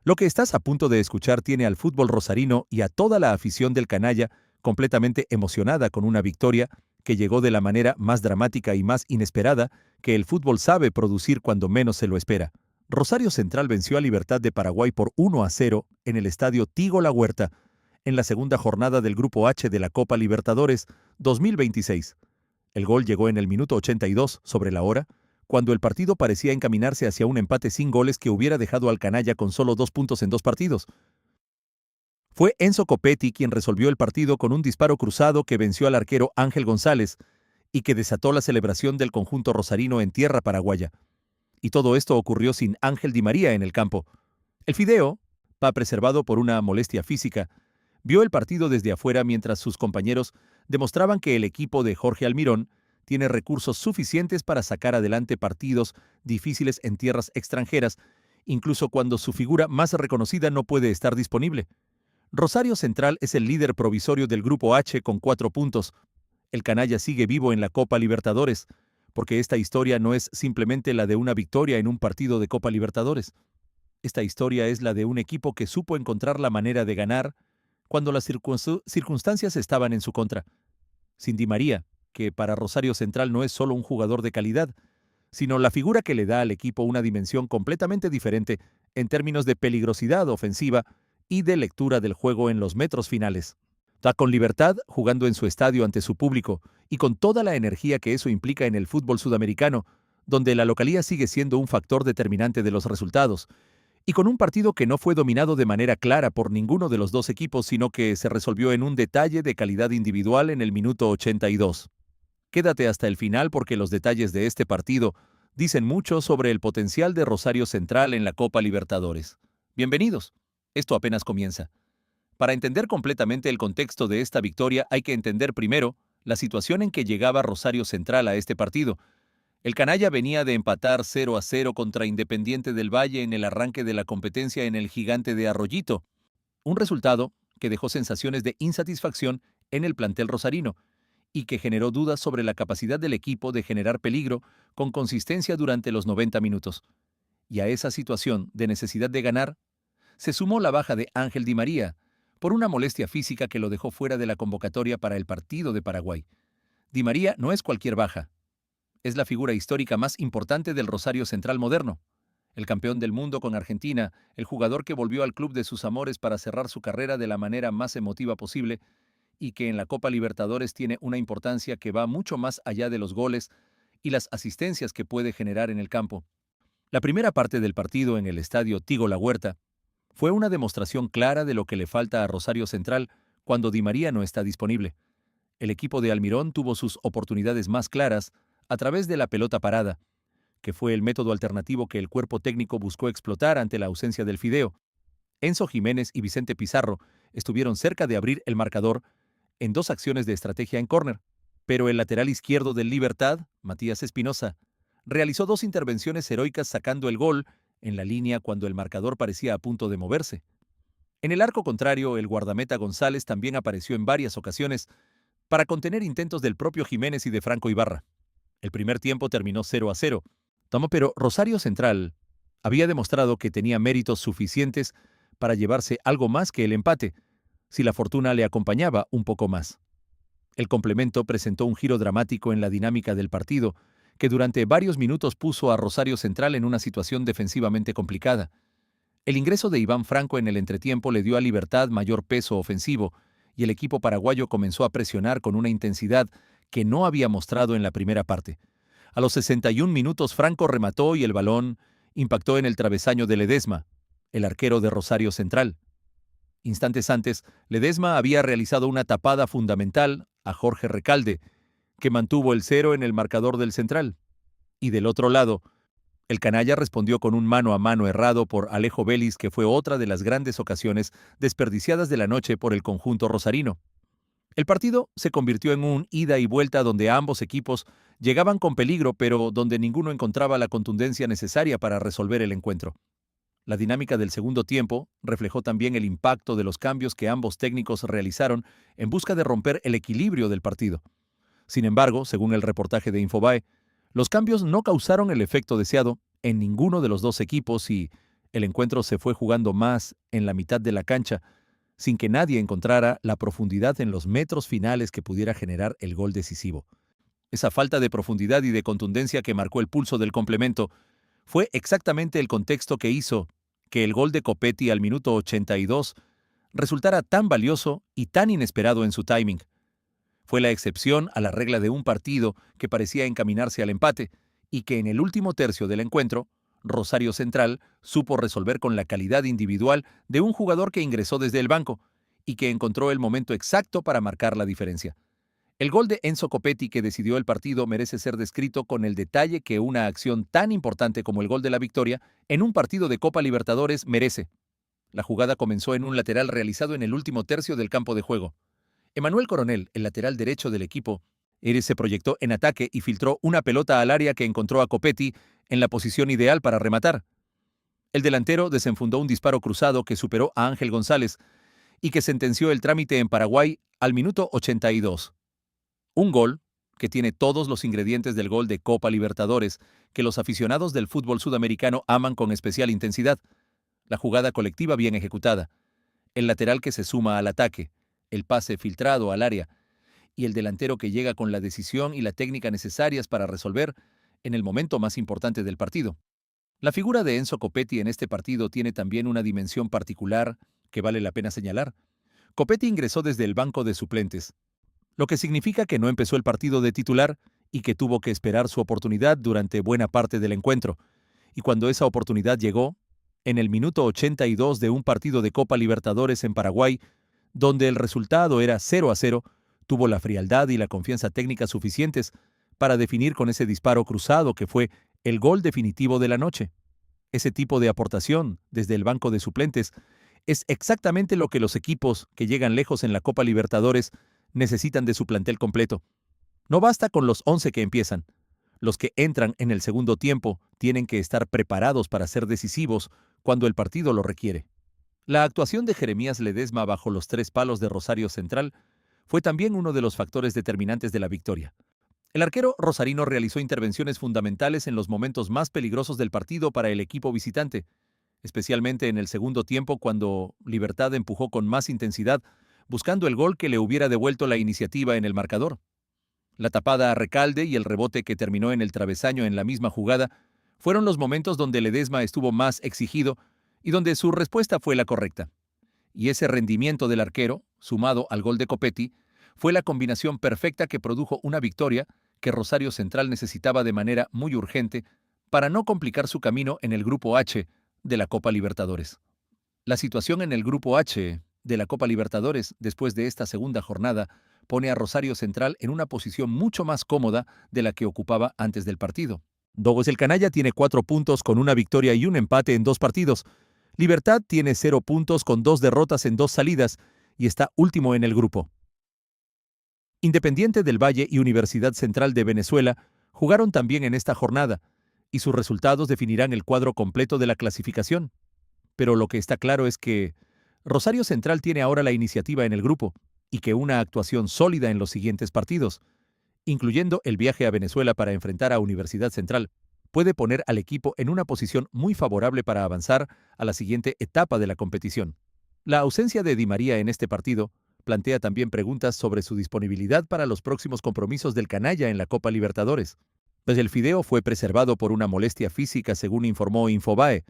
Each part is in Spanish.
Lo que estás a punto de escuchar tiene al fútbol rosarino y a toda la afición del canalla completamente emocionada con una victoria que llegó de la manera más dramática y más inesperada que el fútbol sabe producir cuando menos se lo espera. Rosario Central venció a Libertad de Paraguay por 1-0 en el estadio Tigo La Huerta en la segunda jornada del Grupo H de la Copa Libertadores 2026. El gol llegó en el minuto 82 sobre la hora, cuando el partido parecía encaminarse hacia un empate sin goles que hubiera dejado al canalla con solo 2 puntos en 2 partidos. Fue Enzo Copetti quien resolvió el partido con un disparo cruzado que venció al arquero Ángel González y que desató la celebración del conjunto rosarino en tierra paraguaya. Y todo esto ocurrió sin Ángel Di María en el campo. El Fideo, preservado por una molestia física, vio el partido desde afuera mientras sus compañeros demostraban que el equipo de Jorge Almirón tiene recursos suficientes para sacar adelante partidos difíciles en tierras extranjeras, incluso cuando su figura más reconocida no puede estar disponible. Rosario Central es el líder provisorio del Grupo H con 4 puntos. El canalla sigue vivo en la Copa Libertadores, porque esta historia no es simplemente la de una victoria en un partido de Copa Libertadores. Esta historia es la de un equipo que supo encontrar la manera de ganar cuando las circunstancias estaban en su contra. Sin Di María, que para Rosario Central no es solo un jugador de calidad, sino la figura que le da al equipo una dimensión completamente diferente en términos de peligrosidad ofensiva y de lectura del juego en los metros finales. Está con Libertad, jugando en su estadio ante su público y con toda la energía que eso implica en el fútbol sudamericano, donde la localía sigue siendo un factor determinante de los resultados, y con un partido que no fue dominado de manera clara por ninguno de los dos equipos, sino que se resolvió en un detalle de calidad individual en el minuto 82. Quédate hasta el final porque los detalles de este partido dicen mucho sobre el potencial de Rosario Central en la Copa Libertadores. Bienvenidos. Esto apenas comienza. Para entender completamente el contexto de esta victoria hay que entender primero la situación en que llegaba Rosario Central a este partido. El canalla venía de empatar 0-0 contra Independiente del Valle en el arranque de la competencia en el Gigante de Arroyito, un resultado que dejó sensaciones de insatisfacción en el plantel rosarino y que generó dudas sobre la capacidad del equipo de generar peligro con consistencia durante los 90 minutos. Y a esa situación de necesidad de ganar se sumó la baja de Ángel Di María por una molestia física que lo dejó fuera de la convocatoria para el partido de Paraguay. Di María no es cualquier baja. Es la figura histórica más importante del Rosario Central moderno. El campeón del mundo con Argentina, el jugador que volvió al club de sus amores para cerrar su carrera de la manera más emotiva posible y que en la Copa Libertadores tiene una importancia que va mucho más allá de los goles y las asistencias que puede generar en el campo. La primera parte del partido en el estadio Tigo La Huerta fue una demostración clara de lo que le falta a Rosario Central cuando Di María no está disponible. El equipo de Almirón tuvo sus oportunidades más claras a través de la pelota parada, que fue el método alternativo que el cuerpo técnico buscó explotar ante la ausencia del Fideo. Enzo Jiménez y Vicente Pizarro estuvieron cerca de abrir el marcador en 2 acciones de estrategia en córner, pero el lateral izquierdo del Libertad, Matías Espinosa, realizó 2 intervenciones heroicas sacando el gol en la línea cuando el marcador parecía a punto de moverse. En el arco contrario, el guardameta González también apareció en varias ocasiones para contener intentos del propio Jiménez y de Franco Ibarra. El primer tiempo terminó 0-0. Pero Rosario Central había demostrado que tenía méritos suficientes para llevarse algo más que el empate, si la fortuna le acompañaba un poco más. El complemento presentó un giro dramático en la dinámica del partido, que durante varios minutos puso a Rosario Central en una situación defensivamente complicada. El ingreso de Iván Franco en el entretiempo le dio a Libertad mayor peso ofensivo, y el equipo paraguayo comenzó a presionar con una intensidad que no había mostrado en la primera parte. A los 61 minutos Franco remató y el balón impactó en el travesaño de Ledesma, el arquero de Rosario Central. Instantes antes, Ledesma había realizado una tapada fundamental a Jorge Recalde, que mantuvo el 0 en el marcador del Central. Y del otro lado, el canalla respondió con un mano a mano errado por Alejo Vélez, que fue otra de las grandes ocasiones desperdiciadas de la noche por el conjunto rosarino. El partido se convirtió en un ida y vuelta donde ambos equipos llegaban con peligro, pero donde ninguno encontraba la contundencia necesaria para resolver el encuentro. La dinámica del segundo tiempo reflejó también el impacto de los cambios que ambos técnicos realizaron en busca de romper el equilibrio del partido. Sin embargo, según el reportaje de Infobae, los cambios no causaron el efecto deseado en ninguno de los dos equipos y El encuentro se fue jugando más en la mitad de la cancha, sin que nadie encontrara la profundidad en los metros finales que pudiera generar el gol decisivo. Esa falta de profundidad y de contundencia que marcó el pulso del complemento fue exactamente el contexto que hizo que el gol de Copetti al minuto 82 resultara tan valioso y tan inesperado en su timing. Fue la excepción a la regla de un partido que parecía encaminarse al empate y que en el último tercio del encuentro, Rosario Central supo resolver con la calidad individual de un jugador que ingresó desde el banco y que encontró el momento exacto para marcar la diferencia. El gol de Enzo Copetti que decidió el partido merece ser descrito con el detalle que una acción tan importante como el gol de la victoria en un partido de Copa Libertadores merece. La jugada comenzó en un lateral realizado en el último tercio del campo de juego. Emanuel Coronel, el lateral derecho del equipo, se proyectó en ataque y filtró una pelota al área que encontró a Copetti en la posición ideal para rematar. El delantero desenfundó un disparo cruzado que superó a Ángel González y que sentenció el trámite en Paraguay al minuto 82. Un gol que tiene todos los ingredientes del gol de Copa Libertadores que los aficionados del fútbol sudamericano aman con especial intensidad. La jugada colectiva bien ejecutada, el lateral que se suma al ataque, el pase filtrado al área y el delantero que llega con la decisión y la técnica necesarias para resolver en el momento más importante del partido. La figura de Enzo Copetti en este partido tiene también una dimensión particular que vale la pena señalar. Copetti ingresó desde el banco de suplentes, lo que significa que no empezó el partido de titular y que tuvo que esperar su oportunidad durante buena parte del encuentro. Y cuando esa oportunidad llegó, en el minuto 82 de un partido de Copa Libertadores en Paraguay, donde el resultado era 0-0, tuvo la frialdad y la confianza técnica suficientes para definir con ese disparo cruzado que fue el gol definitivo de la noche. Ese tipo de aportación desde el banco de suplentes es exactamente lo que los equipos que llegan lejos en la Copa Libertadores necesitan de su plantel completo. No basta con los 11 que empiezan. Los que entran en el segundo tiempo tienen que estar preparados para ser decisivos cuando el partido lo requiere. La actuación de Jeremías Ledesma bajo los 3 palos de Rosario Central fue también uno de los factores determinantes de la victoria. El arquero rosarino realizó intervenciones fundamentales en los momentos más peligrosos del partido para el equipo visitante, especialmente en el segundo tiempo cuando Libertad empujó con más intensidad, buscando el gol que le hubiera devuelto la iniciativa en el marcador. La tapada a Recalde y el rebote que terminó en el travesaño en la misma jugada fueron los momentos donde Ledesma estuvo más exigido y donde su respuesta fue la correcta. Y ese rendimiento del arquero, sumado al gol de Copetti, fue la combinación perfecta que produjo una victoria que Rosario Central necesitaba de manera muy urgente para no complicar su camino en el Grupo H de la Copa Libertadores. La situación en el Grupo H de la Copa Libertadores después de esta segunda jornada pone a Rosario Central en una posición mucho más cómoda de la que ocupaba antes del partido. Dogos el Canalla tiene 4 puntos con una victoria y un empate en 2 partidos. Libertad tiene 0 puntos con 2 derrotas en 2 salidas y está último en el grupo. Independiente del Valle y Universidad Central de Venezuela jugaron también en esta jornada, y sus resultados definirán el cuadro completo de la clasificación. Pero lo que está claro es que Rosario Central tiene ahora la iniciativa en el grupo, y que una actuación sólida en los siguientes partidos, incluyendo el viaje a Venezuela para enfrentar a Universidad Central, puede poner al equipo en una posición muy favorable para avanzar a la siguiente etapa de la competición. La ausencia de Di María en este partido plantea también preguntas sobre su disponibilidad para los próximos compromisos del Canalla en la Copa Libertadores. Pues el fideo fue preservado por una molestia física, según informó Infobae,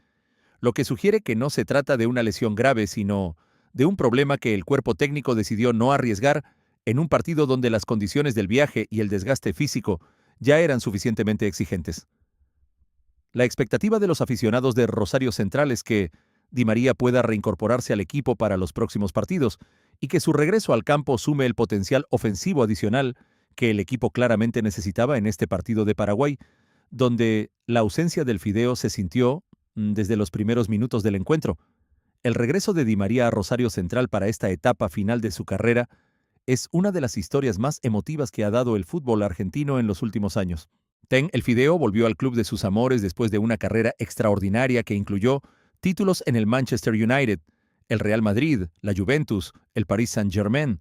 lo que sugiere que no se trata de una lesión grave, sino de un problema que el cuerpo técnico decidió no arriesgar en un partido donde las condiciones del viaje y el desgaste físico ya eran suficientemente exigentes. La expectativa de los aficionados de Rosario Central es que Di María pueda reincorporarse al equipo para los próximos partidos y que su regreso al campo sume el potencial ofensivo adicional que el equipo claramente necesitaba en este partido de Paraguay, donde la ausencia del fideo se sintió desde los primeros minutos del encuentro. El regreso de Di María a Rosario Central para esta etapa final de su carrera es una de las historias más emotivas que ha dado el fútbol argentino en los últimos años. El fideo volvió al club de sus amores después de una carrera extraordinaria que incluyó títulos en el Manchester United, el Real Madrid, la Juventus, el Paris Saint-Germain,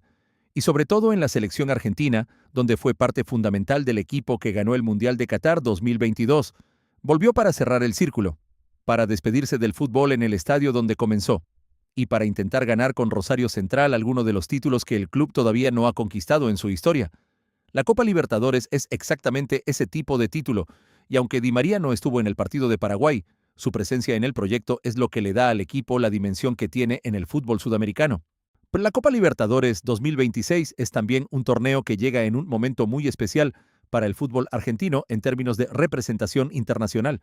y sobre todo en la selección argentina, donde fue parte fundamental del equipo que ganó el Mundial de Qatar 2022. Volvió para cerrar el círculo. para despedirse del fútbol en el estadio donde comenzó, y para intentar ganar con Rosario Central alguno de los títulos que el club todavía no ha conquistado en su historia. La Copa Libertadores es exactamente ese tipo de título, y aunque Di María no estuvo en el partido de Paraguay, su presencia en el proyecto es lo que le da al equipo la dimensión que tiene en el fútbol sudamericano. Pero la Copa Libertadores 2026 es también un torneo que llega en un momento muy especial para el fútbol argentino en términos de representación internacional.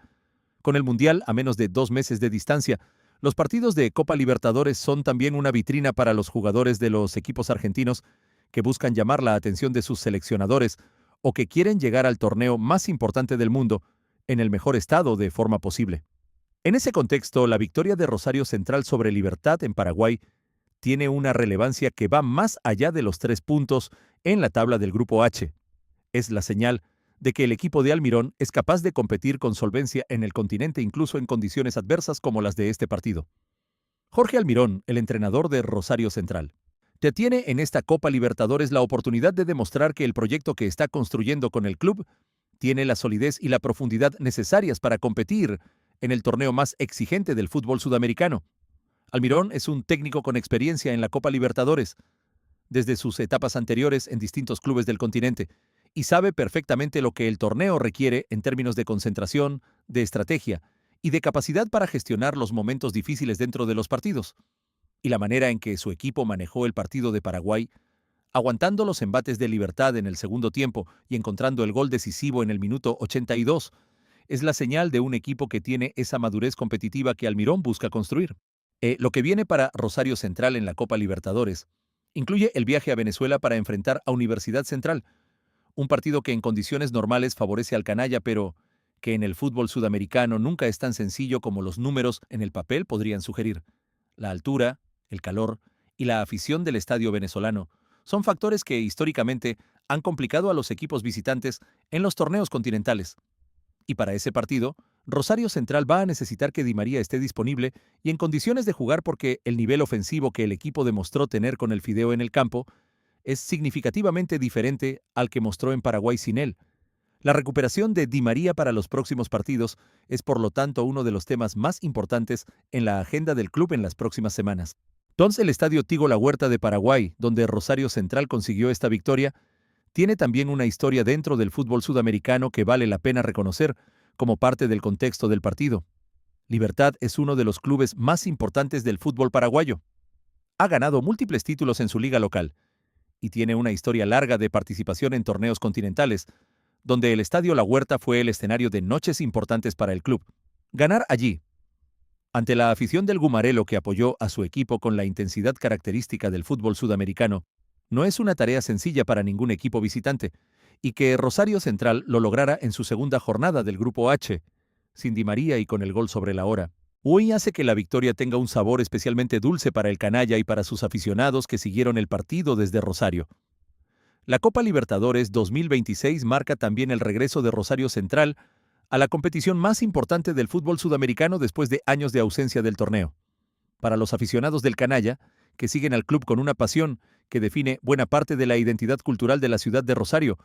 Con el Mundial a menos de 2 meses de distancia, los partidos de Copa Libertadores son también una vitrina para los jugadores de los equipos argentinos que buscan llamar la atención de sus seleccionadores o que quieren llegar al torneo más importante del mundo en el mejor estado de forma posible. En ese contexto, la victoria de Rosario Central sobre Libertad en Paraguay tiene una relevancia que va más allá de los 3 puntos en la tabla del Grupo H. Es la señal de que el equipo de Almirón es capaz de competir con solvencia en el continente incluso en condiciones adversas como las de este partido. Jorge Almirón, el entrenador de Rosario Central, te tiene en esta Copa Libertadores la oportunidad de demostrar que el proyecto que está construyendo con el club tiene la solidez y la profundidad necesarias para competir en el torneo más exigente del fútbol sudamericano. Almirón es un técnico con experiencia en la Copa Libertadores, desde sus etapas anteriores en distintos clubes del continente, y sabe perfectamente lo que el torneo requiere en términos de concentración, de estrategia y de capacidad para gestionar los momentos difíciles dentro de los partidos. Y la manera en que su equipo manejó el partido de Paraguay, aguantando los embates de Libertad en el segundo tiempo y encontrando el gol decisivo en el minuto 82, es la señal de un equipo que tiene esa madurez competitiva que Almirón busca construir. Lo que viene para Rosario Central en la Copa Libertadores incluye el viaje a Venezuela para enfrentar a Universidad Central, un partido que en condiciones normales favorece al canalla, pero que en el fútbol sudamericano nunca es tan sencillo como los números en el papel podrían sugerir. La altura, el calor y la afición del estadio venezolano son factores que históricamente han complicado a los equipos visitantes en los torneos continentales. Y para ese partido, Rosario Central va a necesitar que Di María esté disponible y en condiciones de jugar porque el nivel ofensivo que el equipo demostró tener con el Fideo en el campo es significativamente diferente al que mostró en Paraguay sin él. La recuperación de Di María para los próximos partidos es por lo tanto uno de los temas más importantes en la agenda del club en las próximas semanas. Entonces el estadio Tigo La Huerta de Paraguay, donde Rosario Central consiguió esta victoria, tiene también una historia dentro del fútbol sudamericano que vale la pena reconocer como parte del contexto del partido. Libertad es uno de los clubes más importantes del fútbol paraguayo. Ha ganado múltiples títulos en su liga local y tiene una historia larga de participación en torneos continentales, donde el Estadio La Huerta fue el escenario de noches importantes para el club. Ganar allí, ante la afición del Gumarelo que apoyó a su equipo con la intensidad característica del fútbol sudamericano, no es una tarea sencilla para ningún equipo visitante, y que Rosario Central lo lograra en su segunda jornada del Grupo H, sin Di María y con el gol sobre la hora, hoy hace que la victoria tenga un sabor especialmente dulce para el canalla y para sus aficionados que siguieron el partido desde Rosario. La Copa Libertadores 2026 marca también el regreso de Rosario Central a la competición más importante del fútbol sudamericano después de años de ausencia del torneo. Para los aficionados del canalla, que siguen al club con una pasión que define buena parte de la identidad cultural de la ciudad de Rosario,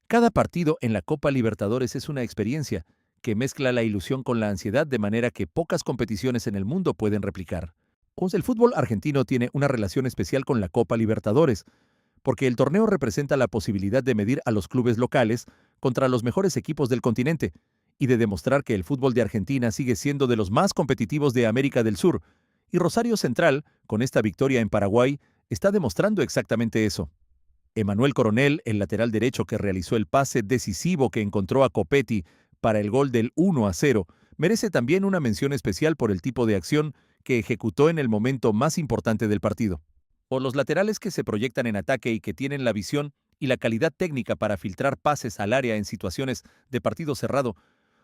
cada partido en la Copa Libertadores es una experiencia que mezcla la ilusión con la ansiedad de manera que pocas competiciones en el mundo pueden replicar. El fútbol argentino tiene una relación especial con la Copa Libertadores, porque el torneo representa la posibilidad de medir a los clubes locales contra los mejores equipos del continente y de demostrar que el fútbol de Argentina sigue siendo de los más competitivos de América del Sur, y Rosario Central, con esta victoria en Paraguay, está demostrando exactamente eso. Emanuel Coronel, el lateral derecho que realizó el pase decisivo que encontró a Copetti para el gol del 1-0, merece también una mención especial por el tipo de acción que ejecutó en el momento más importante del partido. O los laterales que se proyectan en ataque y que tienen la visión y la calidad técnica para filtrar pases al área en situaciones de partido cerrado,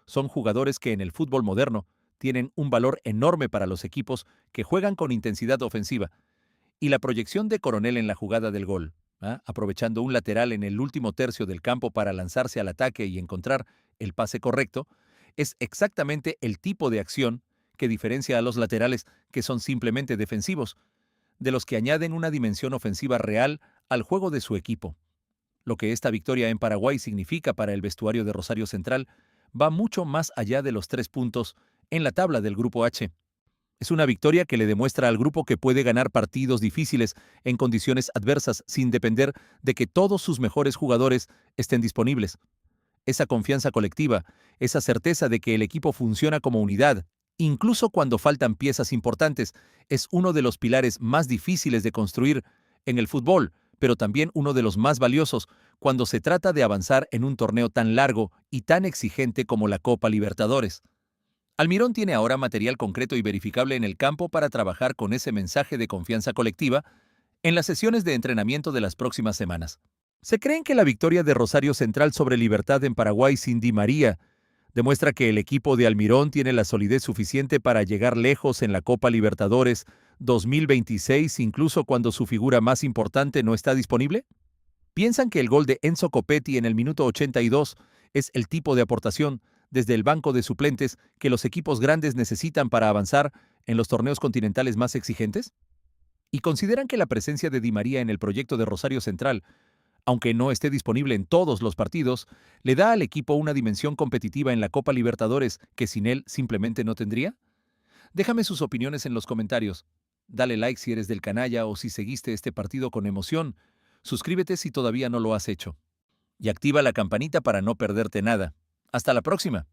son jugadores que en el fútbol moderno tienen un valor enorme para los equipos que juegan con intensidad ofensiva. Y la proyección de Coronel en la jugada del gol, aprovechando un lateral en el último tercio del campo para lanzarse al ataque y encontrar el pase correcto, es exactamente el tipo de acción que diferencia a los laterales que son simplemente defensivos, de los que añaden una dimensión ofensiva real al juego de su equipo. Lo que esta victoria en Paraguay significa para el vestuario de Rosario Central va mucho más allá de los 3 puntos en la tabla del Grupo H. Es una victoria que le demuestra al grupo que puede ganar partidos difíciles en condiciones adversas sin depender de que todos sus mejores jugadores estén disponibles. Esa confianza colectiva, esa certeza de que el equipo funciona como unidad, incluso cuando faltan piezas importantes, es uno de los pilares más difíciles de construir en el fútbol, pero también uno de los más valiosos cuando se trata de avanzar en un torneo tan largo y tan exigente como la Copa Libertadores. Almirón tiene ahora material concreto y verificable en el campo para trabajar con ese mensaje de confianza colectiva en las sesiones de entrenamiento de las próximas semanas. ¿Se creen que la victoria de Rosario Central sobre Libertad en Paraguay sin Di María demuestra que el equipo de Almirón tiene la solidez suficiente para llegar lejos en la Copa Libertadores 2026 incluso cuando su figura más importante no está disponible? ¿Piensan que el gol de Enzo Copetti en el minuto 82 es el tipo de aportación desde el banco de suplentes que los equipos grandes necesitan para avanzar en los torneos continentales más exigentes? ¿Y consideran que la presencia de Di María en el proyecto de Rosario Central, aunque no esté disponible en todos los partidos, le da al equipo una dimensión competitiva en la Copa Libertadores que sin él simplemente no tendría? Déjame sus opiniones en los comentarios. Dale like si eres del canalla o si seguiste este partido con emoción. Suscríbete si todavía no lo has hecho. Y activa la campanita para no perderte nada. Hasta la próxima.